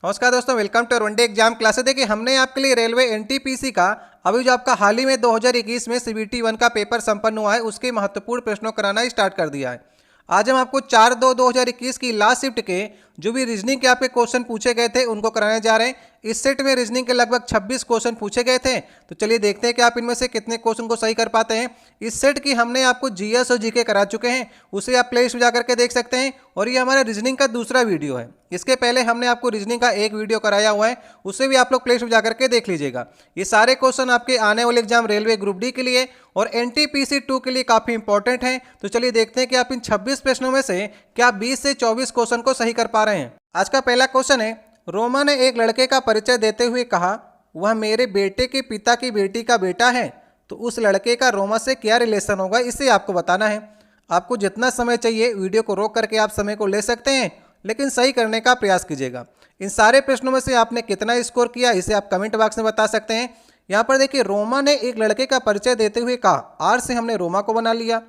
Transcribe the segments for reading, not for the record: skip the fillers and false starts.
नमस्कार दोस्तों, welcome to one day exam classes. देखिए, हमने आपके लिए रेलवे एनटीपीसी का अभी जो आपका हाल ही में 2021 में सीबीटी 1 का पेपर संपन्न हुआ है उसके महत्वपूर्ण प्रश्नों कराना स्टार्ट कर दिया है। आज हम आपको 4/2/2021 की लास्ट शिफ्ट के जो भी रीजनिंग के आपके क्वेश्चन पूछे गए थे उनको कराने जा रहे हैं। इस सेट में रीजनिंग के लगभग 26 क्वेश्चन पूछे गए थे, तो चलिए देखते हैं कि आप इनमें से कितने क्वेश्चन को सही कर पाते हैं। इस सेट की हमने आपको जीएस और जीके करा चुके हैं, उसे आप प्ले लिस्ट में जाकर के देख सकते हैं। और ये हमारा रीजनिंग का दूसरा वीडियो है। इसके पहले हमने आपको रीजनिंग का एक वीडियो कराया हुआ है, उसे भी आप लोग प्ले लिस्ट में जाकर के देख लीजिएगा। ये सारे क्वेश्चन आपके आने वाले एग्जाम रेलवे ग्रुप डी के लिए और एनटीपीसी 2 के लिए काफी इंपॉर्टेंट हैं। तो चलिए देखते हैं कि आप इन 26 प्रश्नों में से क्या 20 से 24 क्वेश्चन को सही कर पा रहे हैं। आज का पहला क्वेश्चन है, रोमा ने एक लड़के का परिचय देते हुए कहा, वह मेरे बेटे के पिता की बेटी का बेटा है। तो उस लड़के का रोमा से क्या रिलेशन होगा, इसे आपको बताना है। आपको जितना समय चाहिए वीडियो को रोक करके आप समय को ले सकते हैं, लेकिन सही करने का प्रयास कीजिएगा। इन सारे प्रश्नों में से आपने कितना स्कोर किया इसे आप कमेंट बॉक्स में बता सकते हैं। यहाँ पर देखिए, रोमा ने एक लड़के का परिचय देते हुए कहा, आर से हमने रोमा को बना लिया।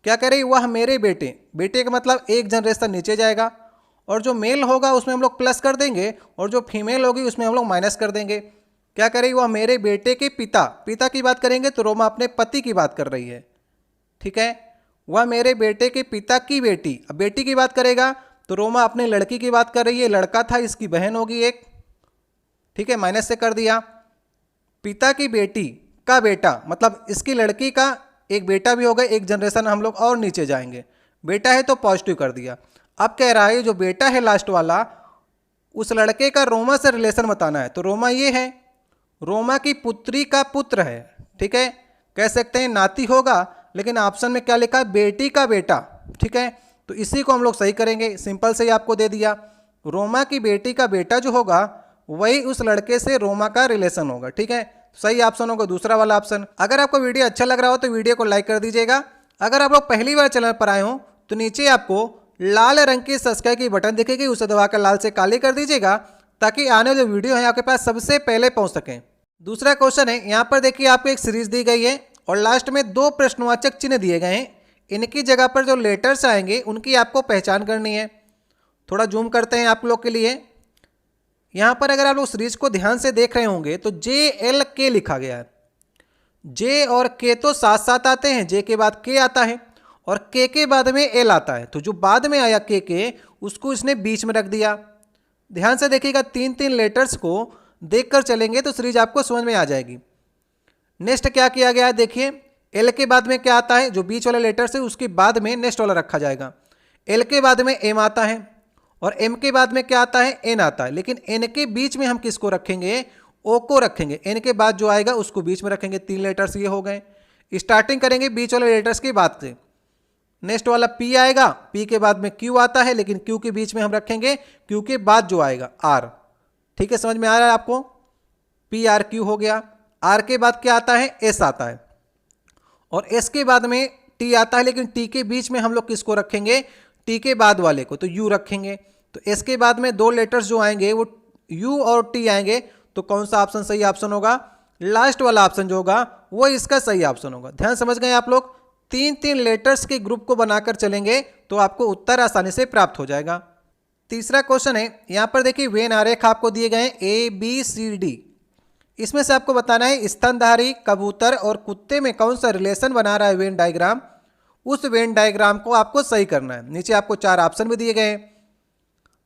क्या कह रही, वह मेरे बेटे, बेटे का मतलब एक जनरेशन नीचे जाएगा, और जो मेल होगा उसमें हम लोग प्लस कर देंगे और जो फीमेल होगी उसमें हम लोग माइनस कर देंगे। क्या कह रही, वह मेरे बेटे के पिता, पिता की बात करेंगे तो रोमा अपने पति की बात कर रही है, ठीक है। वह मेरे बेटे के पिता की बेटी, अब बेटी की बात करेगा तो रोमा अपने लड़की की बात कर रही है, लड़का था इसकी बहन होगी एक, ठीक है, माइनस से कर दिया। पिता की बेटी का बेटा मतलब इसकी लड़की का एक बेटा भी होगा, एक जनरेशन हम लोग और नीचे जाएंगे। बेटा है तो पॉजिटिव कर दिया। अब कह रहा है जो बेटा है लास्ट वाला, उस लड़के का रोमा से रिलेशन बताना है। तो रोमा ये है, रोमा की पुत्री का पुत्र है, ठीक है, कह सकते हैं नाती होगा, लेकिन ऑप्शन में क्या लिखा है, बेटी का बेटा, ठीक है। तो इसी को हम लोग सही करेंगे, सिंपल से ही आपको दे दिया। रोमा की बेटी का बेटा जो होगा वही उस लड़के से रोमा का रिलेशन होगा, ठीक है। सही ऑप्शन होगा दूसरा वाला ऑप्शन। अगर आपको वीडियो अच्छा लग रहा हो तो वीडियो को लाइक कर दीजिएगा। अगर आप लोग पहली बार चैनल पर आए हो तो नीचे आपको लाल रंग की सब्सक्राइब की बटन दिखेगी, उसे दबाकर लाल से काली कर दीजिएगा ताकि आने वाले वीडियो है आपके पास सबसे पहले पहुंच सकें। दूसरा क्वेश्चन है, यहाँ पर देखिए आपको एक सीरीज दी गई है और लास्ट में 2 प्रश्नवाचक चिन्ह दिए गए हैं। इनकी जगह पर जो लेटर्स आएंगे उनकी आपको पहचान करनी है। थोड़ा जूम करते हैं आप लोग के लिए। यहाँ पर अगर आप लोग सीरीज को ध्यान से देख रहे होंगे तो JLK लिखा गया है। जे और के तो साथ साथ आते हैं, जे के बाद के आता है और के बाद में एल आता है। तो जो बाद में आया के उसको इसने बीच में रख दिया। ध्यान से देखिएगा, 3-3 लेटर्स को देखकर चलेंगे तो सीरीज आपको समझ में आ जाएगी। नेक्स्ट क्या किया गया है, देखिए एल के बाद में क्या आता है, जो बीच वाला लेटर्स है उसके बाद में नेक्स्ट वाला रखा जाएगा। एल के बाद में एम आता है और एम के बाद में क्या आता है, एन आता है। लेकिन एन के बीच में हम किसको रखेंगे, ओ को रखेंगे। एन के बाद जो आएगा उसको बीच में रखेंगे। 3 लेटर्स ये हो गए। स्टार्टिंग करेंगे बीच वाले लेटर्स की बात से। नेक्स्ट वाला पी आएगा, पी के बाद में क्यू आता है, लेकिन क्यू के बीच में हम रखेंगे क्यू के बाद जो आएगा आर, ठीक है, समझ में आ रहा है आपको। पी आर क्यू हो गया। आर के बाद क्या आता है, एस आता है और एस के बाद में टी आता है, लेकिन टी के बीच में हम लोग किसको रखेंगे, टी के बाद वाले को, तो यू रखेंगे। तो एस के बाद में 2 लेटर्स जो आएंगे वो यू और टी आएंगे। तो कौन सा ऑप्शन सही ऑप्शन होगा, लास्ट वाला ऑप्शन जो होगा वो इसका सही ऑप्शन होगा। ध्यान समझ गए आप लोग। 3-3 लेटर्स के ग्रुप को बनाकर चलेंगे तो आपको उत्तर आसानी से प्राप्त हो जाएगा। तीसरा क्वेश्चन है, यहाँ पर देखिए वेन आरेख आपको दिए गए हैं ABCD। इसमें से आपको बताना है स्तनधारी कबूतर और कुत्ते में कौन सा रिलेशन बना रहा है वेन डायग्राम। उस वेन डायग्राम को आपको सही करना है। नीचे आपको 4 ऑप्शन भी दिए गए हैं।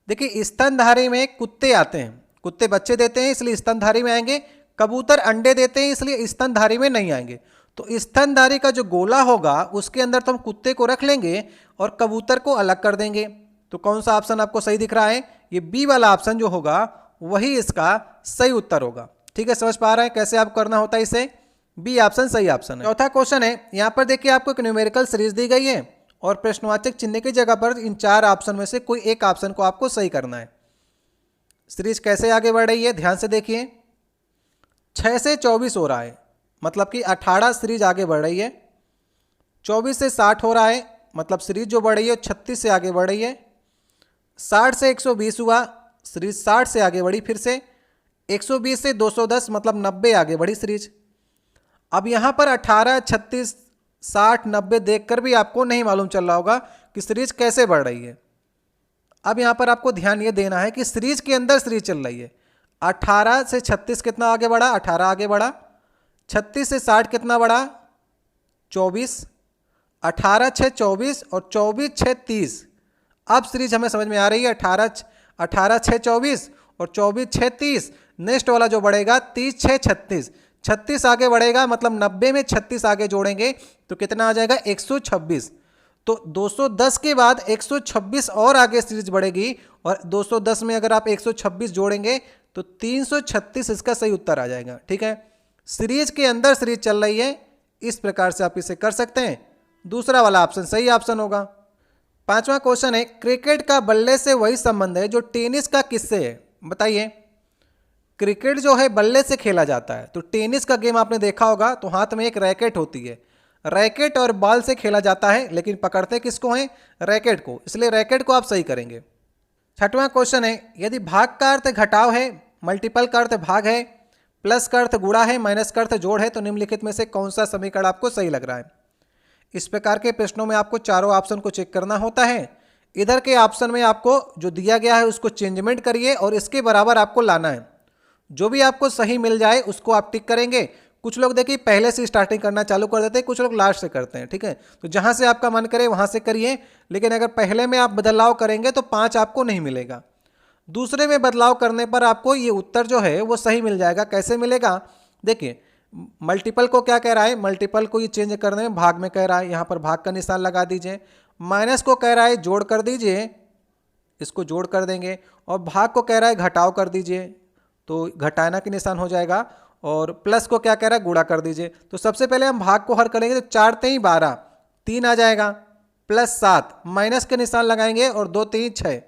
देखिए, स्तनधारी में कुत्ते आते हैं, कुत्ते बच्चे देते हैं इसलिए स्तनधारी में आएंगे। कबूतर अंडे देते हैं इसलिए स्तनधारी में नहीं आएंगे। तो स्तनधारी का जो गोला होगा उसके अंदर तो हम कुत्ते को रख लेंगे और कबूतर को अलग कर देंगे। तो कौन सा ऑप्शन आपको सही दिख रहा है, ये बी वाला ऑप्शन जो होगा वही इसका सही उत्तर होगा, ठीक है। समझ पा रहे हैं कैसे आप करना होता है इसे, बी ऑप्शन सही ऑप्शन है। चौथा क्वेश्चन है, यहाँ पर देखिए आपको एक न्यूमेरिकल सीरीज दी गई है और प्रश्नवाचक चिन्ह की जगह पर इन 4 ऑप्शन में से कोई एक ऑप्शन को आपको सही करना है। सीरीज कैसे आगे बढ़ रही है ध्यान से देखिए। 6 से 24 हो रहा है, मतलब कि 18 सीरीज आगे बढ़ रही है। 24 से 60 हो रहा है, मतलब सीरीज जो बढ़ रही है 36 से आगे बढ़ रही है। 60 से 120 हुआ, सीरीज 60 से आगे बढ़ी फिर से। 120 से 210 मतलब 90 आगे बढ़ी सीरीज। अब यहाँ पर 18, 36, 60, 90 देखकर भी आपको नहीं मालूम चल रहा होगा कि सीरीज कैसे बढ़ रही है। अब यहाँ पर आपको ध्यान ये देना है कि सीरीज के अंदर सीरीज चल रही है। 18 से 36 कितना आगे बढ़ा, 18 आगे बढ़ा। 36 से 60 कितना बढ़ा, 24। 18 6 24 और 24 6 30। अब सीरीज हमें समझ में आ रही है। 18 6 24 और 24 6 30। नेक्स्ट वाला जो बढ़ेगा 30 6 36। 36 आगे बढ़ेगा, मतलब 90 में 36 आगे जोड़ेंगे तो कितना आ जाएगा, 126। तो 210 के बाद 126 और आगे सीरीज बढ़ेगी, और 210 में अगर आप 126 जोड़ेंगे तो 336 इसका सही उत्तर आ जाएगा। ठीक है, सीरीज के अंदर सीरीज चल रही है, इस प्रकार से आप इसे कर सकते हैं। दूसरा वाला ऑप्शन सही ऑप्शन होगा। पांचवा क्वेश्चन है, क्रिकेट का बल्ले से वही संबंध है जो टेनिस का किससे है। बताइए, क्रिकेट जो है बल्ले से खेला जाता है, तो टेनिस का गेम आपने देखा होगा, तो हाथ में एक रैकेट होती है, रैकेट और बॉल से खेला जाता है, लेकिन पकड़ते किसको हैं, रैकेट को, इसलिए रैकेट को आप सही करेंगे। छठवां क्वेश्चन है, यदि भाग का अर्थ घटाव है, मल्टीपल का अर्थ भाग है, प्लस का अर्थ गुणा है, माइनस का अर्थ जोड़ है, तो निम्नलिखित में से कौन सा समीकरण आपको सही लग रहा है। इस प्रकार के प्रश्नों में आपको चारों ऑप्शन को चेक करना होता है। इधर के ऑप्शन में आपको जो दिया गया है उसको चेंजमेंट करिए और इसके बराबर आपको लाना है। जो भी आपको सही मिल जाए उसको आप टिक करेंगे। कुछ लोग देखिए पहले से स्टार्टिंग करना चालू कर देते हैं, कुछ लोग लास्ट से करते हैं। ठीक है, तो जहां से आपका मन करे वहां से करिए, लेकिन अगर पहले में आप बदलाव करेंगे तो 5 आपको नहीं मिलेगा। दूसरे में बदलाव करने पर आपको ये उत्तर जो है वो सही मिल जाएगा। कैसे मिलेगा, देखिए मल्टीपल को क्या कह रहा है, मल्टीपल को ये चेंज करने में भाग में कह रहा है, यहाँ पर भाग का निशान लगा दीजिए। माइनस को कह रहा है जोड़ कर दीजिए, इसको जोड़ कर देंगे, और भाग को कह रहा है घटाव कर दीजिए, तो घटाना के निशान हो जाएगा, और प्लस को क्या कह रहा है गुणा कर दीजिए। तो सबसे पहले हम भाग को हर करेंगे, तो 4 3 12, 3 आ जाएगा, प्लस 7, माइनस के निशान लगाएंगे और 2 3 6,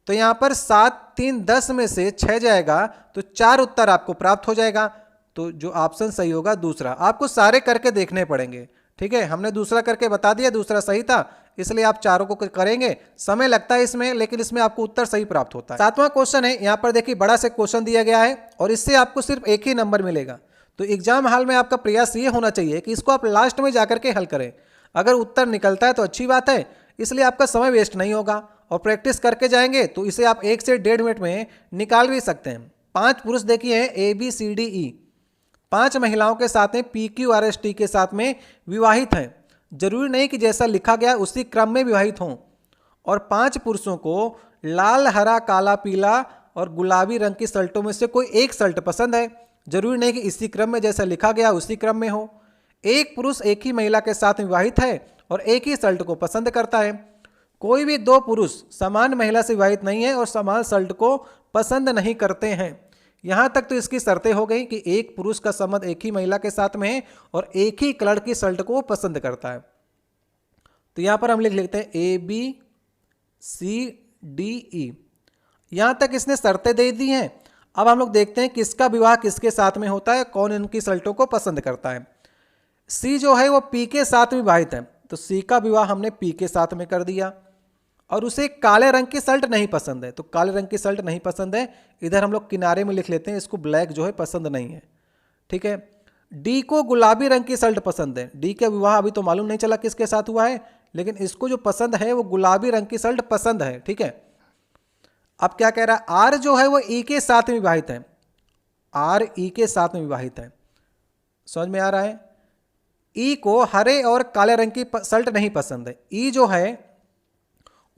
तो यहाँ पर 7 3 10 में से 6 जाएगा, तो 4 उत्तर आपको प्राप्त हो जाएगा। तो जो ऑप्शन सही होगा दूसरा, आपको सारे करके देखने पड़ेंगे। ठीक है, हमने दूसरा करके बता दिया, दूसरा सही था, इसलिए आप चारों को करेंगे। समय लगता है इसमें, लेकिन इसमें आपको उत्तर सही प्राप्त होता है। सातवां क्वेश्चन है, यहाँ पर देखिए बड़ा से क्वेश्चन दिया गया है और इससे आपको सिर्फ एक ही नंबर मिलेगा। तो एग्जाम हॉल में आपका प्रयास ये होना चाहिए कि इसको आप लास्ट में जाकर के हल करें। अगर उत्तर निकलता है तो अच्छी बात है, इसलिए आपका समय वेस्ट नहीं होगा, और प्रैक्टिस करके जाएंगे तो इसे आप 1 से 1.5 मिनट में निकाल भी सकते हैं। 5 पुरुष देखिए हैं, ABCDE, 5 महिलाओं के साथ में PQRST के साथ में विवाहित हैं। जरूरी नहीं कि जैसा लिखा गया उसी क्रम में विवाहित हों, और 5 पुरुषों को लाल हरा काला पीला और गुलाबी रंग की शर्टों में से कोई एक शर्ट पसंद है। जरूरी नहीं कि इसी क्रम में जैसा लिखा गया उसी क्रम में हो। एक पुरुष एक ही महिला के साथ विवाहित है और एक ही शर्ट को पसंद करता है। कोई भी 2 पुरुष समान महिला से विवाहित नहीं है और समान शर्ट को पसंद नहीं करते हैं। यहाँ तक तो इसकी शर्तें हो गई कि एक पुरुष का संबंध एक ही महिला के साथ में है और एक ही कलर की शर्ट को पसंद करता है। तो यहाँ पर हम लिख लेते हैं ABCDE। यहाँ तक इसने शर्तें दे दी हैं। अब हम लोग देखते हैं किसका विवाह किसके साथ में होता है, कौन इनकी शर्टों को पसंद करता है। C जो है वो P के साथ विवाहित है, तो C का विवाह हमने P के साथ में कर दिया, और उसे काले रंग की शर्ट नहीं पसंद है, तो काले रंग की शर्ट नहीं पसंद है। इधर हम लोग किनारे में लिख लेते हैं, इसको ब्लैक जो है पसंद नहीं है। ठीक है, D को गुलाबी रंग की शर्ट पसंद है। D का विवाह अभी तो मालूम नहीं चला किसके साथ हुआ है, लेकिन इसको जो पसंद है वो गुलाबी रंग की शर्ट पसंद है। ठीक है, अब क्या कह रहा है, R जो है वो E के साथ में विवाहित है। R E के साथ में विवाहित है, समझ में आ रहा है। E को हरे और काले रंग की शर्ट नहीं पसंद है। E जो है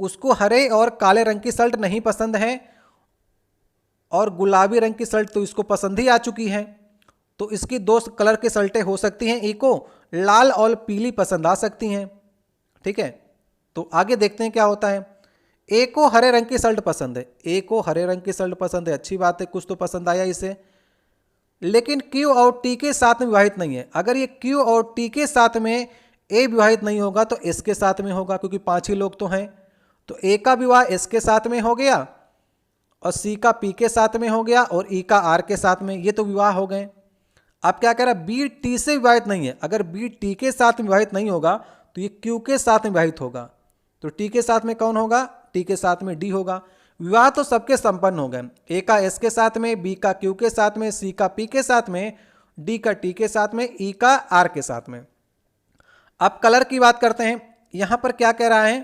उसको हरे और काले रंग की शर्ट नहीं पसंद है, और गुलाबी रंग की शर्ट तो इसको पसंद ही आ चुकी है, तो इसकी 2 कलर की शर्टें हो सकती हैं। E को लाल और पीली पसंद आ सकती हैं। ठीक है, तो आगे देखते हैं क्या होता है। A को हरे रंग की शर्ट पसंद है, A को हरे रंग की शर्ट पसंद है, अच्छी बात है, कुछ तो पसंद आया इसे। लेकिन Q और T के साथ में विवाहित नहीं है। अगर ये Q और T के साथ में A विवाहित नहीं होगा तो S के साथ में होगा, क्योंकि 5 ही लोग तो हैं। तो A का विवाह S के साथ में हो गया, और C का P के साथ में हो गया, और E का R के साथ में, ये तो विवाह हो गए। अब क्या कह रहा है, B T से विवाहित नहीं है। अगर B T के साथ में विवाहित नहीं होगा तो ये Q के साथ में विवाहित होगा, तो T के साथ में कौन होगा, T के साथ में D होगा। विवाह तो सबके संपन्न हो गए, A का S के साथ में, B का Q के साथ में, C का P के साथ में, D का T के साथ में, E का R के साथ में। अब कलर की बात करते हैं। यहां पर क्या कह रहा है,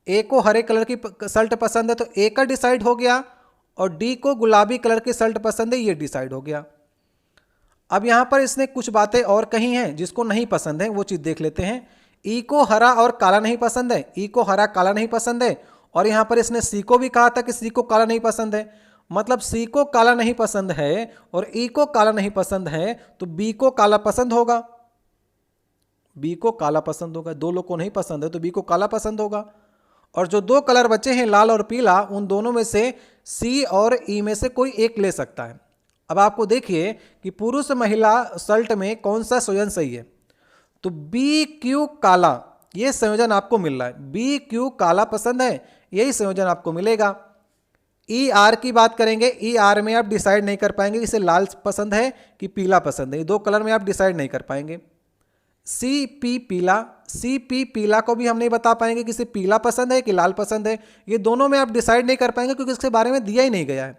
ए को हरे कलर की शर्ट पसंद है तो ए का डिसाइड हो गया, और डी को गुलाबी कलर की शर्ट पसंद है, ये डिसाइड हो गया। अब यहाँ पर इसने कुछ बातें और कही हैं जिसको नहीं पसंद है, वो चीज़ देख लेते हैं। ई को हरा और काला नहीं पसंद है, ई को हरा काला नहीं पसंद है, और यहाँ पर इसने सी को भी कहा था कि सी को काला नहीं पसंद है। मतलब सी को काला नहीं पसंद है और ई को काला नहीं पसंद है, तो बी को काला पसंद होगा, बी को काला पसंद होगा। दो लोग को नहीं पसंद है तो बी को काला पसंद होगा। और जो दो कलर बचे हैं लाल और पीला, उन दोनों में से सी और ई में से कोई एक ले सकता है। अब आपको देखिए कि पुरुष महिला शर्ट में कौन सा संयोजन सही है, तो बी क्यू काला, ये संयोजन आपको मिल रहा है। बी क्यू काला पसंद है, यही संयोजन आपको मिलेगा। ई आर की बात करेंगे, ई आर में आप डिसाइड नहीं कर पाएंगे इसे लाल पसंद है कि पीला पसंद है, ये दो कलर में आप डिसाइड नहीं कर पाएंगे। सी पी पीला, सी पी पीला को भी हम नहीं बता पाएंगे कि इसे पीला पसंद है कि लाल पसंद है, ये दोनों में आप डिसाइड नहीं कर पाएंगे क्योंकि इसके बारे में दिया ही नहीं गया है।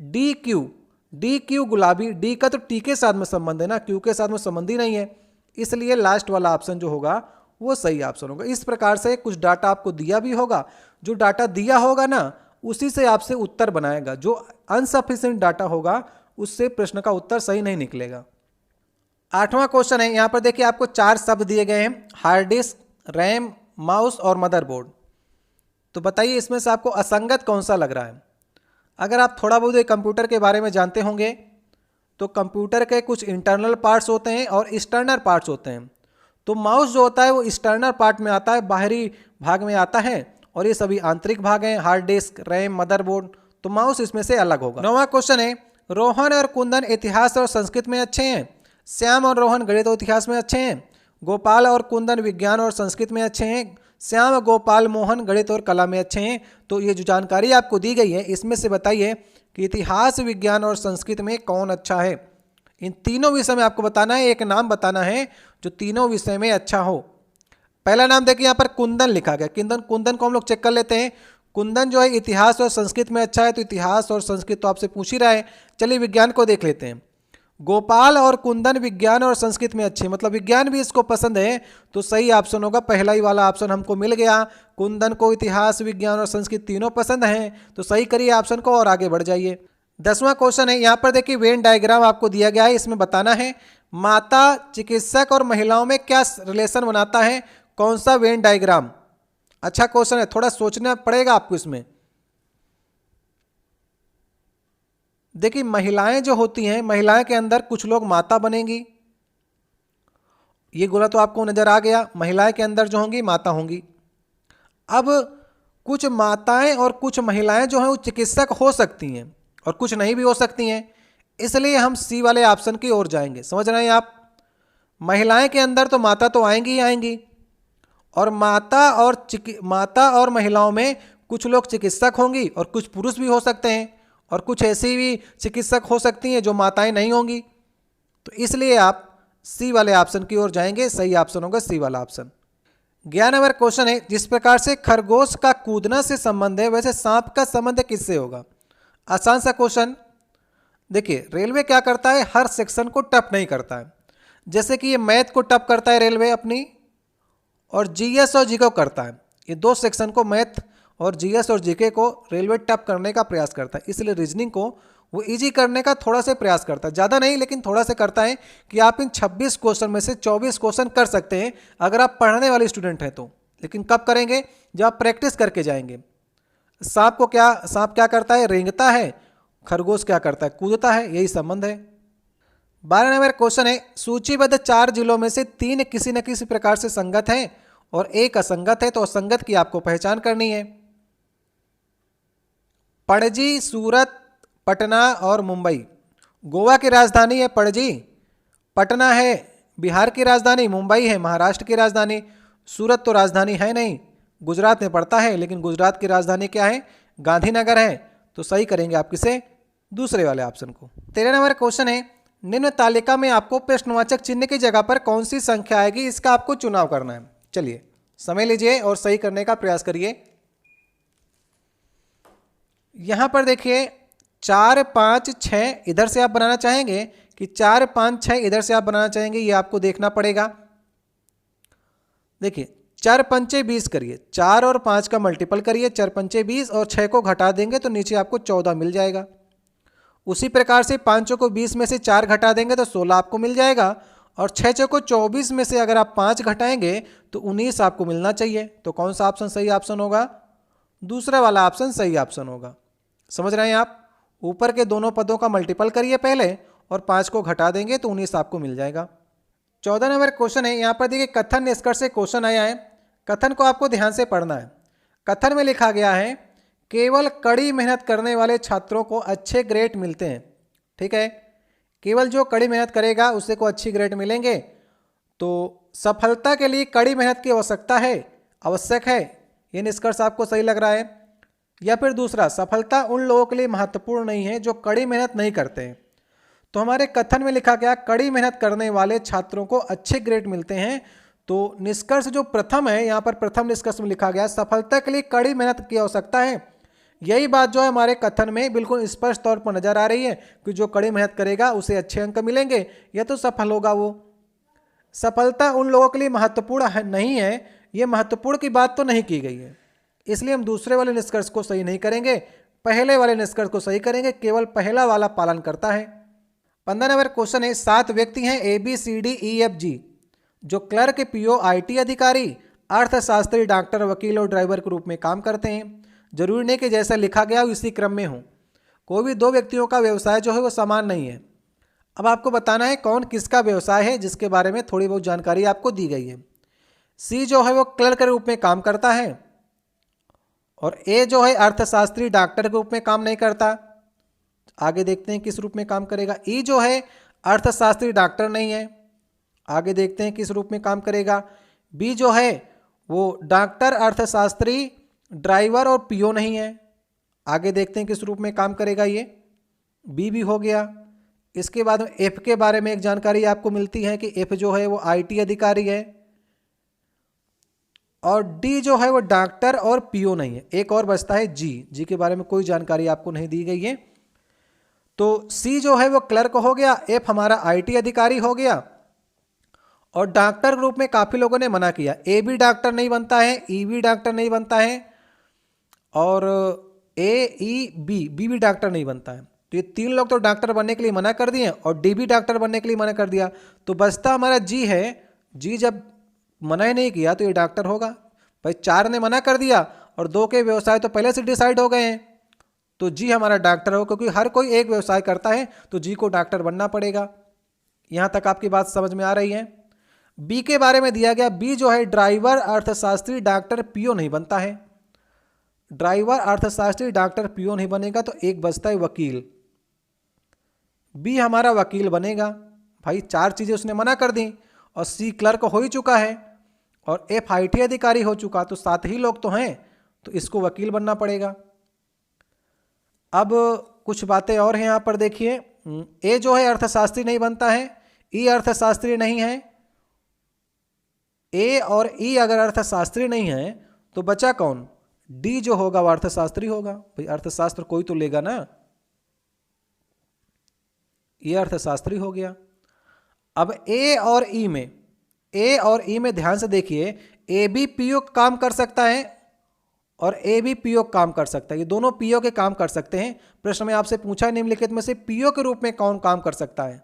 डी क्यू, डी क्यू गुलाबी, डी का तो टी के साथ में संबंध है ना, क्यू के साथ में संबंध ही नहीं है, इसलिए लास्ट वाला ऑप्शन जो होगा वो सही ऑप्शन होगा। इस प्रकार से कुछ डाटा आपको दिया भी होगा, जो डाटा दिया होगा ना उसी से आपसे उत्तर बनाएगा, जो अनसफिशिएंट डाटा होगा उससे प्रश्न का उत्तर सही नहीं निकलेगा। 8वां क्वेश्चन है, यहाँ पर देखिए आपको 4 शब्द दिए गए हैं, हार्ड डिस्क, रैम, माउस और मदरबोर्ड। तो बताइए इसमें से आपको असंगत कौन सा लग रहा है। अगर आप थोड़ा बहुत कंप्यूटर के बारे में जानते होंगे तो कंप्यूटर के कुछ इंटरनल पार्ट्स होते हैं और एक्सटर्नल पार्ट्स होते हैं। तो माउस जो होता है वो एक्सटर्नल पार्ट में आता है, बाहरी भाग में आता है, और ये सभी आंतरिक भाग हैं, हार्ड डिस्क, रैम, मदरबोर्ड। तो माउस इसमें से अलग होगा। 9वां क्वेश्चन है, रोहन और कुंदन इतिहास और संस्कृत में अच्छे हैं, श्याम और रोहन गणित और इतिहास में अच्छे हैं, गोपाल और कुंदन विज्ञान और संस्कृत में अच्छे हैं, श्याम, गोपाल, मोहन गणित और कला में अच्छे हैं। तो ये जो जानकारी आपको दी गई है इसमें से बताइए कि इतिहास, विज्ञान और संस्कृत में कौन अच्छा है। इन तीनों विषय में आपको बताना है, एक नाम बताना है जो तीनों विषय में अच्छा हो। पहला नाम देखिए यहाँ पर कुंदन लिखा गया, कुंदन, कुंदन को हम लोग चेक कर लेते हैं। कुंदन जो है इतिहास और संस्कृत में अच्छा है, तो इतिहास और संस्कृत तो आपसे पूछ ही रहा है। चलिए विज्ञान को देख लेते हैं। गोपाल और कुंदन विज्ञान और संस्कृत में अच्छे, मतलब विज्ञान भी इसको पसंद है, तो सही ऑप्शन होगा पहला ही वाला ऑप्शन हमको मिल गया। कुंदन को इतिहास, विज्ञान और संस्कृत तीनों पसंद हैं, तो सही करिए ऑप्शन को और आगे बढ़ जाइए। 10वां क्वेश्चन है, यहाँ पर देखिए वेन डायग्राम आपको दिया गया है, इसमें बताना है माता, चिकित्सक और महिलाओं में क्या रिलेशन बनाता है, कौन सा वेन डायग्राम। अच्छा क्वेश्चन है, थोड़ा सोचना पड़ेगा आपको इसमें। देखिए महिलाएं जो होती हैं, महिलाएं के अंदर कुछ लोग माता बनेंगी, ये गोला तो आपको नजर आ गया, महिलाएं के अंदर जो होंगी माता होंगी। अब कुछ माताएं और कुछ महिलाएं जो हैं वो चिकित्सक हो सकती हैं और कुछ नहीं भी हो सकती हैं, इसलिए हम सी वाले ऑप्शन की ओर जाएंगे। समझ रहे हैं आप, महिलाएं के अंदर तो माता तो आएंगी ही आएंगी, और माता और महिलाओं में कुछ लोग चिकित्सक होंगी और कुछ पुरुष भी हो सकते हैं, और कुछ ऐसी भी चिकित्सक हो सकती हैं जो माताएं नहीं होंगी। तो इसलिए आप सी वाले ऑप्शन की ओर जाएंगे, सही ऑप्शन होगा सी वाला ऑप्शन। 11 नंबर क्वेश्चन है, जिस प्रकार से खरगोश का कूदना से संबंध है वैसे सांप का संबंध किससे होगा। आसान सा क्वेश्चन। देखिए रेलवे क्या करता है, हर सेक्शन को टफ नहीं करता है। जैसे कि ये मैथ को टफ करता है रेलवे अपनी, और जीएस और जीके को करता है। ये दो सेक्शन को, मैथ और जीएस और जीके को रेलवे टफ करने का प्रयास करता है, इसलिए रीजनिंग को वो इजी करने का थोड़ा सा प्रयास करता है, ज़्यादा नहीं लेकिन थोड़ा सा करता है कि आप इन 26 क्वेश्चन में से 24 क्वेश्चन कर सकते हैं अगर आप पढ़ने वाले स्टूडेंट हैं तो। लेकिन कब करेंगे, जब आप प्रैक्टिस करके जाएंगे। सांप क्या करता है, रेंगता है, खरगोश क्या करता है, कूदता है, यही संबंध है। 12 नंबर क्वेश्चन है, सूचीबद्ध 4 जिलों में से 3 किसी न किसी प्रकार से संगत हैं और एक असंगत है, तो असंगत की आपको पहचान करनी है। पणजी, सूरत, पटना और मुंबई। गोवा की राजधानी है पणजी, पटना है बिहार की राजधानी, मुंबई है महाराष्ट्र की राजधानी। सूरत तो राजधानी है नहीं, गुजरात में पड़ता है, लेकिन गुजरात की राजधानी क्या है, गांधीनगर है। तो सही करेंगे आप किसे, दूसरे वाले ऑप्शन को। 13 नंबर क्वेश्चन है, निम्न तालिका में आपको प्रश्नवाचक चिन्ह की जगह पर कौन सी संख्या आएगी, इसका आपको चुनाव करना है। चलिए समय लीजिए और सही करने का प्रयास करिए। यहां पर देखिए 4, 5, 6 इधर से आप बनाना चाहेंगे कि 4, 5, 6 इधर से आप बनाना चाहेंगे, ये आपको देखना पड़ेगा। देखिए चार पंचे 20 करिए, 4 और 5 का मल्टीपल करिए, 4 पंचे 20 और 6 को घटा देंगे तो नीचे आपको 14 मिल जाएगा। उसी प्रकार से 5 को 20 में से 4 घटा देंगे तो 16 आपको मिल जाएगा, और 6 को 24 में से अगर आप 5 घटाएंगे तो 19 आपको मिलना चाहिए। तो कौन सा ऑप्शन सही ऑप्शन होगा? दूसरा वाला ऑप्शन सही ऑप्शन होगा। समझ रहे हैं आप? ऊपर के दोनों पदों का मल्टीपल करिए पहले और 5 को घटा देंगे तो 19 आपको मिल जाएगा। 14 नंबर क्वेश्चन है, यहाँ पर देखिए कथन निष्कर्ष से क्वेश्चन आया है। कथन को आपको ध्यान से पढ़ना है। कथन में लिखा गया है केवल कड़ी मेहनत करने वाले छात्रों को अच्छे ग्रेड मिलते हैं। ठीक है, केवल जो कड़ी मेहनत करेगा उसे को अच्छी ग्रेड मिलेंगे। तो सफलता के लिए कड़ी मेहनत की आवश्यकता है, आवश्यक है, ये निष्कर्ष आपको सही लग रहा है? या फिर दूसरा, सफलता उन लोगों के लिए महत्वपूर्ण नहीं है जो कड़ी मेहनत नहीं करते हैं। तो हमारे कथन में लिखा गया कड़ी मेहनत करने वाले छात्रों को अच्छे ग्रेड मिलते हैं। तो निष्कर्ष जो प्रथम है, यहाँ पर प्रथम निष्कर्ष में लिखा गया सफलता के लिए कड़ी मेहनत की आवश्यकता है। यही बात जो है हमारे कथन में बिल्कुल स्पष्ट तौर पर नजर आ रही है कि जो कड़ी मेहनत करेगा उसे अच्छे अंक मिलेंगे या तो सफल होगा वो। सफलता उन लोगों के लिए महत्वपूर्ण नहीं है, ये महत्वपूर्ण की बात तो नहीं की गई है, इसलिए हम दूसरे वाले निष्कर्ष को सही नहीं करेंगे, पहले वाले निष्कर्ष को सही करेंगे। केवल पहला वाला पालन करता है। 15 नंबर क्वेश्चन है, 7 व्यक्ति हैं ABCDEFG जो क्लर्क, PO, IT अधिकारी, अर्थशास्त्री, डॉक्टर, वकील और ड्राइवर के रूप में काम करते हैं। जरूरी नहीं कि जैसा लिखा गया हो इसी क्रम में हो। कोई भी 2 व्यक्तियों का व्यवसाय जो है वो समान नहीं है। अब आपको बताना है कौन किसका व्यवसाय है, जिसके बारे में थोड़ी बहुत जानकारी आपको दी गई है। C जो है वो क्लर्क के रूप में काम करता है, और A जो है अर्थशास्त्री, डॉक्टर के रूप में काम नहीं करता। आगे देखते हैं किस रूप में काम करेगा। E जो है अर्थशास्त्री, डॉक्टर नहीं है, आगे देखते हैं किस रूप में काम करेगा। B जो है वो डॉक्टर, अर्थशास्त्री, ड्राइवर और PO नहीं है, आगे देखते हैं किस रूप में काम करेगा। ये B भी हो गया। इसके बाद F के बारे में एक जानकारी आपको मिलती है कि F जो है वो IT अधिकारी है, और D जो है वो डॉक्टर और PO नहीं है। एक और बचता है G के बारे में कोई जानकारी आपको नहीं दी गई है। तो C जो है वो क्लर्क हो गया, F हमारा IT अधिकारी हो गया, और डॉक्टर के रूप में काफ़ी लोगों ने मना किया। A भी डॉक्टर नहीं बनता है, E भी डॉक्टर नहीं बनता है, और B भी डॉक्टर नहीं बनता है। तो ये 3 लोग तो डॉक्टर बनने के लिए मना कर दिए, और D भी डॉक्टर बनने के लिए मना कर दिया। तो बचता हमारा G है। G जब मना ही नहीं किया तो ये डॉक्टर होगा। भाई 4 ने मना कर दिया और 2 के व्यवसाय तो पहले से डिसाइड हो गए हैं, तो G हमारा डॉक्टर हो, क्योंकि हर कोई एक व्यवसाय करता है तो G को डॉक्टर बनना पड़ेगा। यहाँ तक आपकी बात समझ में आ रही है? B के बारे में दिया गया, B जो है ड्राइवर, अर्थशास्त्री, डॉक्टर, PO नहीं बनता है। ड्राइवर, अर्थशास्त्री, डॉक्टर, PO नहीं बनेगा तो एक बचता है वकील। B हमारा वकील बनेगा। भाई 4 चीज़ें उसने मना कर दी, और C क्लर्क हो ही चुका है, और F IT अधिकारी हो चुका, तो 7 ही लोग तो हैं, तो इसको वकील बनना पड़ेगा। अब कुछ बातें और हैं यहाँ पर देखिए। A जो है अर्थशास्त्री नहीं बनता है, E अर्थशास्त्री नहीं है। A और E अगर अर्थशास्त्री नहीं है तो बचा कौन? D जो होगा वो अर्थशास्त्री होगा। भाई अर्थशास्त्र कोई तो लेगा ना, ये अर्थशास्त्री हो गया। अब A और E में ध्यान से देखिए, A भी PO काम कर सकता है और A भी PO काम कर सकता है। ये दोनों PO के काम कर सकते हैं। प्रश्न में आपसे पूछा निम्नलिखित में से PO के रूप में कौन काम कर सकता है?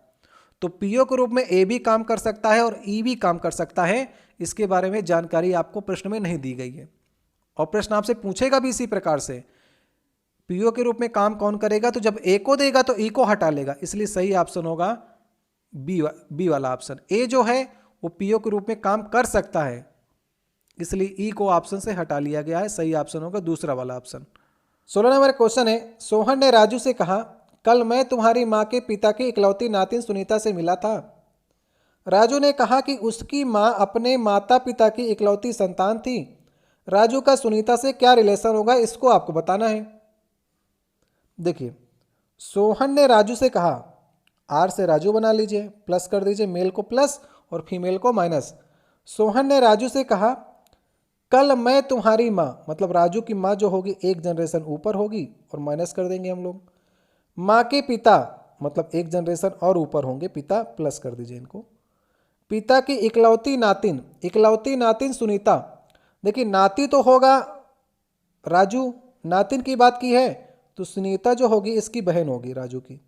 तो PO के रूप में A भी काम कर सकता है और E भी काम कर सकता है। इसके बारे में जानकारी आपको प्रश्न में नहीं दी गई है, और प्रश्न आपसे पूछेगा भी इसी प्रकार से, PO के रूप में काम कौन करेगा? तो जब A को देगा तो E को हटा लेगा, इसलिए सही ऑप्शन होगा बी वाला ऑप्शन। A जो है वो PO के रूप में काम कर सकता है, इसलिए E को ऑप्शन से हटा लिया गया है। सही ऑप्शन होगा दूसरा वाला ऑप्शन। 16 नंबर क्वेश्चन है, सोहन ने राजू से कहा कल मैं तुम्हारी माँ के पिता की इकलौती नातिन सुनीता से मिला था। राजू ने कहा कि उसकी माँ अपने माता पिता की इकलौती संतान थी। राजू का सुनीता से क्या रिलेशन होगा, इसको आपको बताना है। देखिए, सोहन ने राजू से कहा, आर से राजू बना लीजिए, प्लस कर दीजिए, मेल को प्लस और फीमेल को माइनस। सोहन ने राजू से कहा कल मैं तुम्हारी माँ, मतलब राजू की माँ जो होगी एक जनरेशन ऊपर होगी, और माइनस कर देंगे हम लोग। माँ के पिता मतलब एक जनरेशन और ऊपर होंगे, पिता प्लस कर दीजिए इनको। पिता की इकलौती नातिन सुनीता, देखिए नाती तो होगा राजू, नातिन की बात की है तो सुनीता जो होगी इसकी बहन होगी राजू की।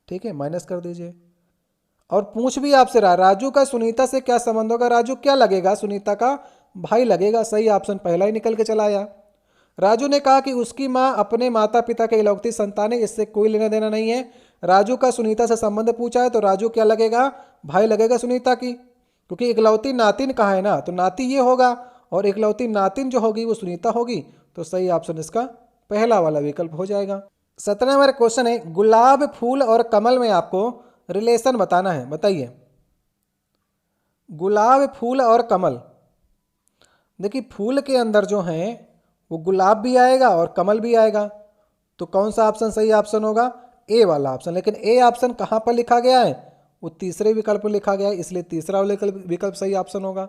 ठीक है, माइनस कर दीजिए। और पूछ भी आपसे रहा राजू का सुनीता से क्या संबंध होगा, राजू क्या लगेगा, सुनीता का भाई लगेगा। सही ऑप्शन पहला ही निकल के चला आया। राजू ने कहा कि उसकी मां अपने माता पिता के इकलौती संतान है, इससे कोई लेना देना नहीं है। राजू का सुनीता से संबंध पूछा है तो राजू क्या लगेगा, भाई लगेगा सुनीता की, क्योंकि इकलौती नातिन कहा है ना, तो नाती ये होगा और इकलौती नातिन जो होगी वो सुनीता होगी। तो सही ऑप्शन इसका पहला वाला विकल्प हो जाएगा। 17 नंबर क्वेश्चन है, गुलाब फूल और कमल में आपको रिलेशन बताना है। बताइए, गुलाब फूल और कमल। देखिए फूल के अंदर जो है वो गुलाब भी आएगा और कमल भी आएगा, तो कौन सा ऑप्शन सही ऑप्शन होगा, ए वाला ऑप्शन। लेकिन ए ऑप्शन कहाँ पर लिखा गया है, वो तीसरे विकल्प में लिखा गया है, इसलिए तीसरा विकल्प सही ऑप्शन होगा।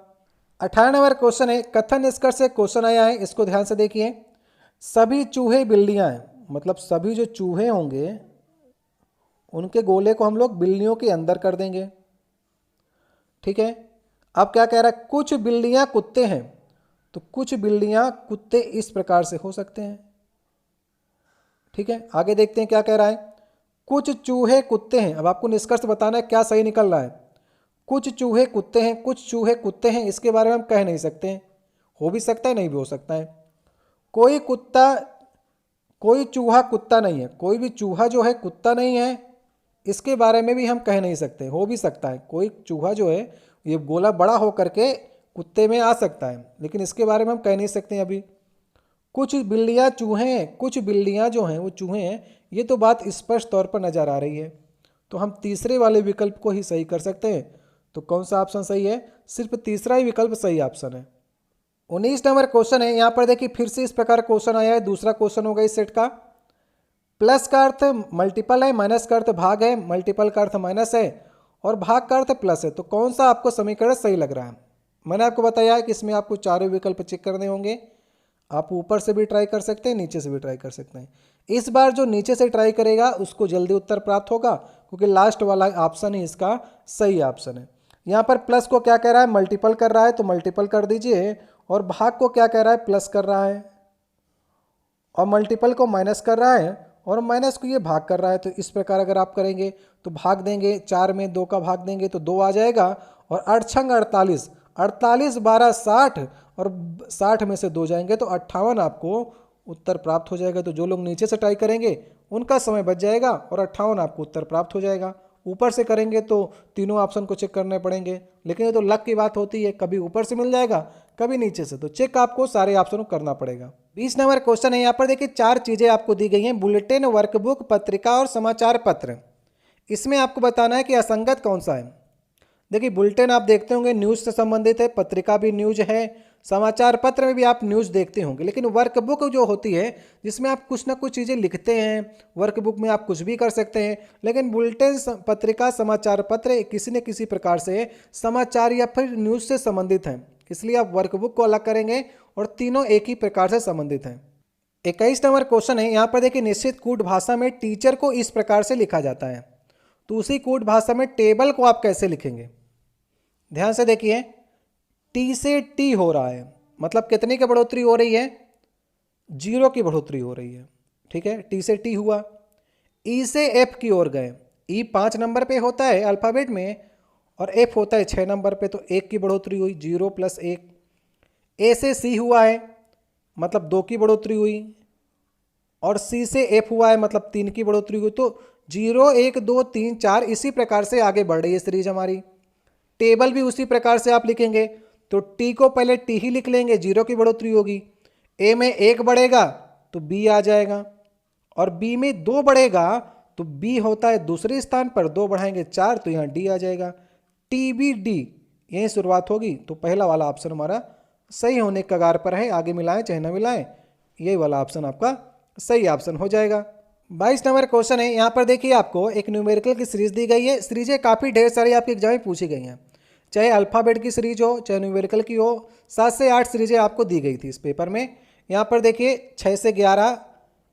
18 नंबर क्वेश्चन है, कथन निष्कर्ष से क्वेश्चन आया है, इसको ध्यान से देखिए। सभी चूहे बिल्लियां हैं, मतलब सभी जो चूहे होंगे उनके गोले को हम लोग बिल्लियों के अंदर कर देंगे। ठीक है, अब क्या कह रहा है, कुछ बिल्लियां कुत्ते हैं, तो कुछ बिल्लियां कुत्ते इस प्रकार से हो सकते हैं। ठीक है, आगे देखते हैं क्या कह रहा है, कुछ चूहे कुत्ते हैं। अब आपको निष्कर्ष बताना है क्या सही निकल रहा है। कुछ चूहे कुत्ते हैं, कुछ चूहे कुत्ते हैं, इसके बारे में हम कह नहीं सकते हैं, हो भी सकता है नहीं भी हो सकता है। कोई चूहा कुत्ता नहीं है, कोई भी चूहा जो है कुत्ता नहीं है, इसके बारे में भी हम कह नहीं सकते, हो भी सकता है कोई चूहा जो है ये गोला बड़ा हो करके कुत्ते में आ सकता है, लेकिन इसके बारे में हम कह नहीं सकते अभी। कुछ बिल्लियां चूहे हैं, कुछ बिल्लियां जो हैं वो चूहे हैं, ये तो बात स्पष्ट तौर पर नजर आ रही है, तो हम तीसरे वाले विकल्प को ही सही कर सकते हैं। तो कौन सा ऑप्शन सही है, सिर्फ तीसरा ही विकल्प सही ऑप्शन है। 19 नंबर क्वेश्चन है, यहाँ पर देखिए फिर से इस प्रकार क्वेश्चन आया है, दूसरा क्वेश्चन होगा इस सेट का। प्लस का अर्थ मल्टीपल है, माइनस का अर्थ भाग है, मल्टीपल का अर्थ माइनस है और भाग का अर्थ प्लस है, तो कौन सा आपको समीकरण सही लग रहा है। मैंने आपको बताया है कि इसमें आपको चारों विकल्प चेक करने होंगे। आप ऊपर से भी ट्राई कर सकते हैं, नीचे से भी ट्राई कर सकते हैं। इस बार जो नीचे से ट्राई करेगा उसको जल्दी उत्तर प्राप्त होगा, क्योंकि लास्ट वाला ऑप्शन ही इसका सही ऑप्शन है। यहाँ पर प्लस को क्या कह रहा है, मल्टीपल कर रहा है, तो मल्टीपल कर दीजिए, और भाग को क्या कह रहा है, प्लस कर रहा है, और मल्टीपल को माइनस कर रहा है, और माइनस को ये भाग कर रहा है। तो इस प्रकार अगर आप करेंगे तो भाग देंगे, 4 में 2 का भाग देंगे तो 2 आ जाएगा, और 8 छंग 48, 48 12 60, और 60 में से 2 जाएंगे तो 58 आपको उत्तर प्राप्त हो जाएगा। तो जो लोग नीचे से ट्राई करेंगे उनका समय बच जाएगा और 58 आपको उत्तर प्राप्त हो जाएगा। ऊपर से करेंगे तो तीनों ऑप्शन को चेक करने पड़ेंगे, लेकिन ये तो लक की बात होती है, कभी ऊपर से मिल जाएगा कभी नीचे से, तो चेक आपको सारे ऑप्शन को करना पड़ेगा। 20 नंबर क्वेश्चन है, यहाँ पर देखिए 4 चीजें आपको दी गई हैं, बुलेटिन, वर्कबुक, पत्रिका और समाचार पत्र। इसमें आपको बताना है कि असंगत कौन सा है। देखिए बुलेटिन आप देखते होंगे न्यूज़ से संबंधित है, पत्रिका भी न्यूज़ है, समाचार पत्र में भी आप न्यूज़ देखते होंगे, लेकिन वर्कबुक जो होती है जिसमें आप कुछ ना कुछ चीज़ें लिखते हैं, वर्कबुक में आप कुछ भी कर सकते हैं, लेकिन बुलेटिन, पत्रिका, समाचार पत्र किसी न किसी प्रकार से समाचार या फिर न्यूज़ से संबंधित हैं, इसलिए आप वर्कबुक को अलग करेंगे और तीनों एक ही प्रकार से संबंधित हैं। 21 नंबर क्वेश्चन है, यहाँ पर देखिए निश्चित कूट भाषा में टीचर को इस प्रकार से लिखा जाता है, तो उसी कूट भाषा में टेबल को आप कैसे लिखेंगे। ध्यान से देखिए, टी से टी हो रहा है, मतलब कितने की बढ़ोतरी हो रही है, 0 की बढ़ोतरी हो रही है। ठीक है, टी से टी हुआ। ई से एफ की ओर गए, ई 5 नंबर पे होता है अल्फ़ाबेट में और एफ होता है 6 नंबर पे, तो 1 की बढ़ोतरी हुई, 0 + 1। ए से सी हुआ है, मतलब 2 की बढ़ोतरी हुई, और सी से एफ हुआ है, मतलब 3 की बढ़ोतरी हुई। तो 0 1 2 3 4 इसी प्रकार से आगे बढ़ रही है सीरीज हमारी। टेबल भी उसी प्रकार से आप लिखेंगे, तो टी को पहले टी ही लिख लेंगे, 0 की बढ़ोतरी होगी। ए में 1 बढ़ेगा तो बी आ जाएगा, और बी में 2 बढ़ेगा तो बी होता है दूसरे स्थान पर, 2 बढ़ाएंगे 4, तो यहाँ डी आ जाएगा। टी बी डी यहीं शुरुआत होगी, तो पहला वाला ऑप्शन हमारा सही होने के कगार पर है, आगे मिलाएं चाहे ना मिलाएं, यही वाला ऑप्शन आपका सही ऑप्शन हो जाएगा। 22 नंबर क्वेश्चन है, यहाँ पर देखिए आपको एक न्यूमेरिकल की सीरीज दी गई है। सीरीजें काफ़ी ढेर सारी आपके एग्जाम में पूछी गई हैं, चाहे अल्फ़ाबेट की सीरीज हो चाहे न्यूमेरिकल की हो, 7 से 8 सीरीजें आपको दी गई थी इस पेपर में। यहाँ पर देखिए 6 से 11,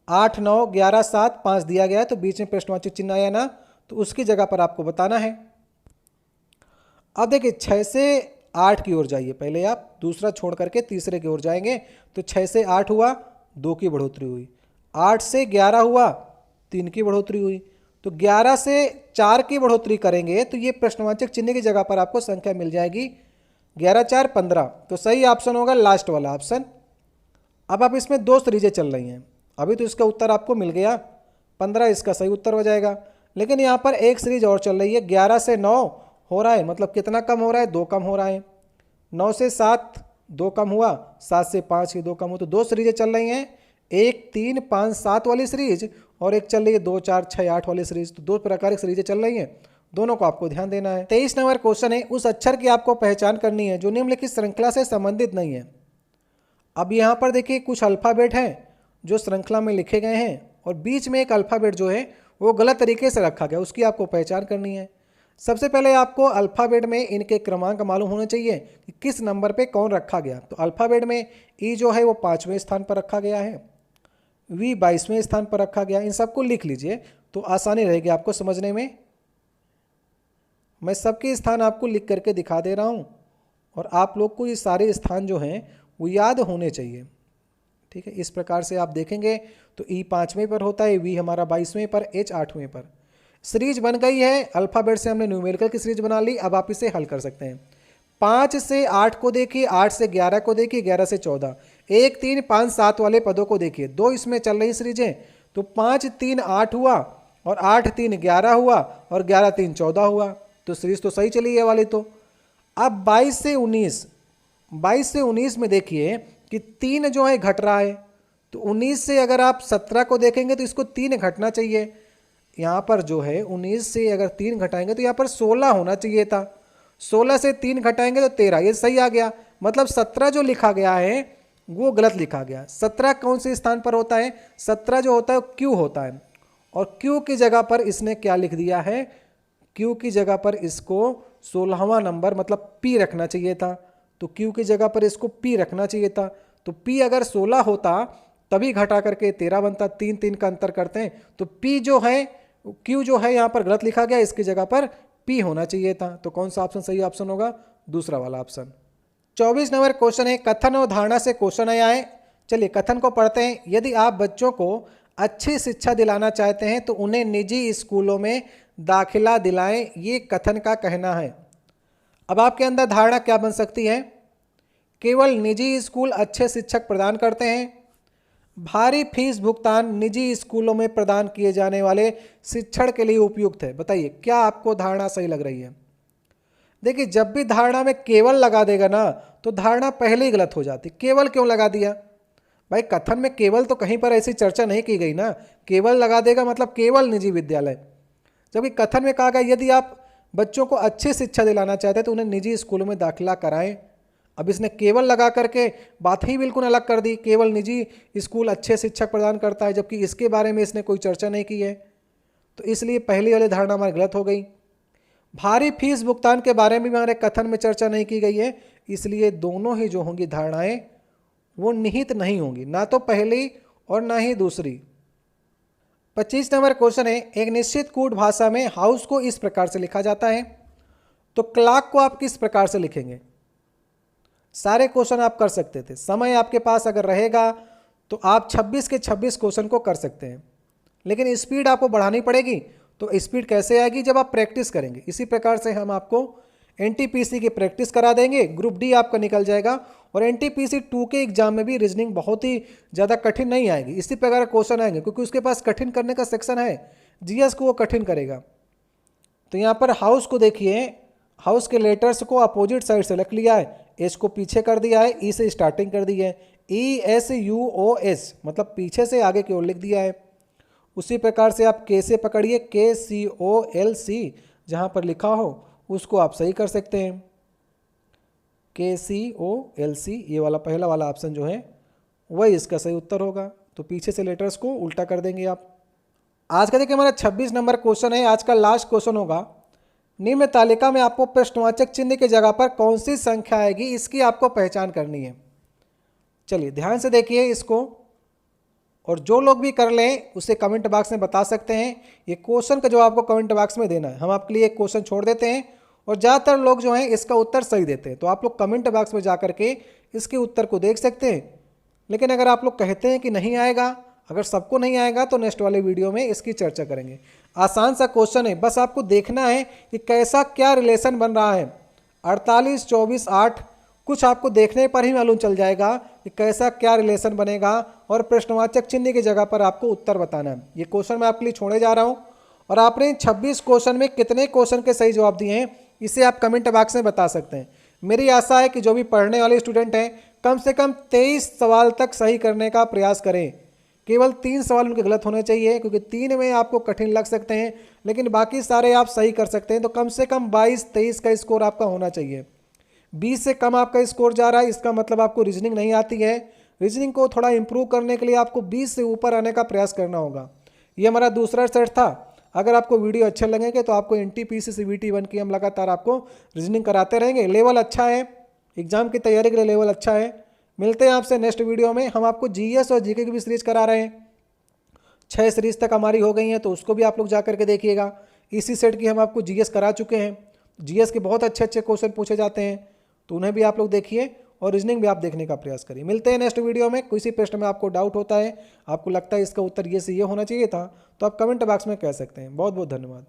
8 9 11 7 5 दिया गया है, तो बीच में प्रश्नवाची चिन्ह आया ना, तो उसकी जगह पर आपको बताना है। अब देखिए 6 से 8 की ओर जाइए, पहले आप दूसरा छोड़ करके तीसरे की ओर जाएंगे तो 6 से 8 हुआ, 2 की बढ़ोतरी हुई, 8 से 11 हुआ, 3 की बढ़ोतरी हुई, तो 11 से 4 की बढ़ोतरी करेंगे तो ये प्रश्नवाचक चिन्ह की जगह पर आपको संख्या मिल जाएगी 11 4 15। तो सही ऑप्शन होगा लास्ट वाला ऑप्शन। अब आप इसमें 2 सीरीजें चल रही हैं, अभी तो इसका उत्तर आपको मिल गया 15 इसका सही उत्तर हो जाएगा, लेकिन यहाँ पर एक सीरीज और चल रही है, 11 से 9 हो रहा है, मतलब कितना कम हो रहा है, 2 कम हो रहा है, 9 से 7 2 कम हुआ, 7 से 5 ही 2 कम हुआ, तो 2 सीरीजें चल रही हैं, एक 3 5 7 वाली सीरीज और एक चल रही है 2 4 6 8 वाली सीरीज, तो 2 प्रकार की सीरीजें चल रही हैं, दोनों को आपको ध्यान देना है। 23 नंबर क्वेश्चन है, उस अक्षर की आपको पहचान करनी है जो निम्नलिखित श्रृंखला से संबंधित नहीं है। अब यहाँ पर देखिए कुछ अल्फ़ाबेट हैं जो श्रृंखला में लिखे गए हैं और बीच में एक अल्फ़ाबेट जो है वो गलत तरीके से रखा गया, उसकी आपको पहचान करनी है। सबसे पहले आपको अल्फ़ाबेट में इनके क्रमांक मालूम होने चाहिए कि किस नंबर पे कौन रखा गया। तो अल्फ़ाबेट में ई जो है वो 5वें स्थान पर रखा गया है, वी 22वें स्थान पर रखा गया। इन सबको लिख लीजिए तो आसानी रहेगी आपको समझने में। मैं सबके स्थान आपको लिख करके दिखा दे रहा हूँ और आप लोग को ये सारे स्थान जो हैं वो याद होने चाहिए, ठीक है। इस प्रकार से आप देखेंगे तो ई 5वें पर होता है, वी हमारा 22वें पर, एच 8वें पर। सीरीज बन गई है, अल्फ़ाबेट से हमने न्यूमेरिकल की सीरीज बना ली। अब आप इसे हल कर सकते हैं। 5 से 8 को देखिए, 8 से 11 को देखिए, 11 से 14, 1 3 5 7 वाले पदों को देखिए, 2 इसमें चल रही सीरीजें, तो 5 3 8 हुआ और 8 3 11 हुआ और 11 3 14 हुआ, तो सीरीज तो सही चली है वाली। तो अब 22 से 19 में देखिए कि 3 जो है घट रहा है, तो 19 से अगर आप 17 को देखेंगे तो इसको 3 घटना चाहिए। यहाँ पर जो है 19 से अगर 3 घटाएंगे तो यहाँ पर 16 होना चाहिए था, 16 से 3 घटाएंगे तो 13, ये सही आ गया। मतलब 17 जो लिखा गया है वो गलत लिखा गया। 17 कौन से स्थान पर होता है, 17 जो होता है क्यू होता है, और क्यू की जगह पर इसने क्या लिख दिया है, क्यू की जगह पर इसको 16वां नंबर मतलब पी रखना चाहिए था। तो क्यू की जगह पर इसको पी रखना चाहिए था। तो पी अगर 16 होता तभी घटा करके 13 बनता, 3 3 का अंतर करते हैं, तो पी जो है क्यू जो है यहाँ पर गलत लिखा गया, इसकी जगह पर पी होना चाहिए था। तो कौन सा ऑप्शन सही ऑप्शन होगा, दूसरा वाला ऑप्शन। 24 नंबर क्वेश्चन है, कथन और धारणा से क्वेश्चन आया है। चलिए कथन को पढ़ते हैं। यदि आप बच्चों को अच्छी शिक्षा दिलाना चाहते हैं तो उन्हें निजी स्कूलों में दाखिला दिलाएं, ये कथन का कहना है। अब आपके अंदर धारणा क्या बन सकती है, केवल निजी स्कूल अच्छे शिक्षक प्रदान करते हैं, भारी फीस भुगतान निजी स्कूलों में प्रदान किए जाने वाले शिक्षण के लिए उपयुक्त है। बताइए क्या आपको धारणा सही लग रही है। देखिए जब भी धारणा में केवल लगा देगा ना तो धारणा पहले ही गलत हो जाती। केवल क्यों लगा दिया भाई, कथन में केवल तो कहीं पर ऐसी चर्चा नहीं की गई ना, केवल लगा देगा मतलब केवल निजी विद्यालय, जबकि कथन में कहा गया यदि आप बच्चों को अच्छी शिक्षा दिलाना चाहते हैं तो उन्हें निजी स्कूलों में दाखिला कराएं। अब इसने केवल लगा करके बात ही बिल्कुल अलग कर दी, केवल निजी स्कूल अच्छे शिक्षक प्रदान करता है, जबकि इसके बारे में इसने कोई चर्चा नहीं की है, तो इसलिए पहली वाली धारणा हमारी गलत हो गई। भारी फीस भुगतान के बारे में भी हमारे कथन में चर्चा नहीं की गई है, इसलिए दोनों ही जो होंगी धारणाएं वो निहित नहीं होंगी, ना तो पहली और ना ही दूसरी। 25 नंबर क्वेश्चन है, एक निश्चित कूट भाषा में हाउस को इस प्रकार से लिखा जाता है, तो क्लॉक को आप किस प्रकार से लिखेंगे। सारे क्वेश्चन आप कर सकते थे, समय आपके पास अगर रहेगा तो आप 26 के 26 क्वेश्चन को कर सकते हैं, लेकिन स्पीड आपको बढ़ानी पड़ेगी। तो स्पीड कैसे आएगी, जब आप प्रैक्टिस करेंगे। इसी प्रकार से हम आपको एनटीपीसी की प्रैक्टिस करा देंगे, ग्रुप डी आपका निकल जाएगा, और एनटीपीसी 2 के एग्जाम में भी रीजनिंग बहुत ही ज़्यादा कठिन नहीं आएगी। इसी प्रकार क्वेश्चन आएंगे क्योंकि उसके पास कठिन करने का सेक्शन है, जीएस को वो कठिन करेगा। तो यहाँ पर हाउस को देखिए, हाउस के लेटर्स को अपोजिट साइड से लिख लिया है, एस को पीछे कर दिया है, ई से स्टार्टिंग कर दी है, ESUOS मतलब पीछे से आगे की ओर लिख दिया है। उसी प्रकार से आप के से पकड़िए, KCOLC जहाँ पर लिखा हो उसको आप सही कर सकते हैं, KCOLC, ये वाला पहला वाला ऑप्शन जो है वही इसका सही उत्तर होगा। तो पीछे से लेटर्स को उल्टा कर देंगे आप। आज का देखिए हमारा 26 नंबर क्वेश्चन है, आज का लास्ट क्वेश्चन होगा। निम्न तालिका में आपको प्रश्नवाचक चिन्ह की जगह पर कौन सी संख्या आएगी, इसकी आपको पहचान करनी है। चलिए ध्यान से देखिए इसको, और जो लोग भी कर लें उसे कमेंट बॉक्स में बता सकते हैं। ये क्वेश्चन का जवाब आपको कमेंट बॉक्स में देना है। हम आपके लिए एक क्वेश्चन छोड़ देते हैं और ज़्यादातर लोग जो हैं इसका उत्तर सही देते हैं। तो आप लोग कमेंट बॉक्स में जा करके इसके उत्तर को देख सकते हैं। लेकिन अगर आप लोग कहते हैं कि नहीं आएगा, अगर सबको नहीं आएगा तो नेक्स्ट वाले वीडियो में इसकी चर्चा करेंगे। आसान सा क्वेश्चन है, बस आपको देखना है कि कैसा क्या रिलेशन बन रहा है। 48, 24, 8 कुछ आपको देखने पर ही मालूम चल जाएगा कि कैसा क्या रिलेशन बनेगा और प्रश्नवाचक चिन्ह की जगह पर आपको उत्तर बताना है। ये क्वेश्चन मैं आपके लिए छोड़े जा रहा हूँ और आपने 26 क्वेश्चन में कितने क्वेश्चन के सही जवाब दिए हैं इसे आप कमेंट बॉक्स में बता सकते हैं। मेरी आशा है कि जो भी पढ़ने वाले स्टूडेंट हैं कम से कम 23 सवाल तक सही करने का प्रयास करें। केवल 3 सवाल उनके गलत होने चाहिए, क्योंकि 3 में आपको कठिन लग सकते हैं लेकिन बाकी सारे आप सही कर सकते हैं। तो कम से कम 22-23 का स्कोर आपका होना चाहिए। 20 से कम आपका स्कोर जा रहा है, इसका मतलब आपको रीजनिंग नहीं आती है। रीजनिंग को थोड़ा इंप्रूव करने के लिए आपको 20 से ऊपर आने का प्रयास करना होगा। ये हमारा दूसरा सेट था। अगर आपको वीडियो अच्छे लगेंगे तो आपको NTPC CBT 1 की हम लगातार आपको रीजनिंग कराते रहेंगे। लेवल अच्छा है, एग्जाम की तैयारी के लिए लेवल अच्छा है। मिलते हैं आपसे नेक्स्ट वीडियो में। हम आपको GS और GK की भी सीरीज करा रहे हैं, 6 सीरीज तक हमारी हो गई हैं, तो उसको भी आप लोग जा करके देखिएगा। इसी सेट की हम आपको GS करा चुके हैं। GS के बहुत अच्छे अच्छे क्वेश्चन पूछे जाते हैं, तो उन्हें भी आप लोग देखिए और रीजनिंग भी आप देखने का प्रयास करिए। मिलते हैं नेक्स्ट वीडियो में। किसी प्रश्न में आपको डाउट होता है, आपको लगता है इसका उत्तर ये से ये होना चाहिए था, तो आप कमेंट बॉक्स में कह सकते हैं। बहुत बहुत धन्यवाद।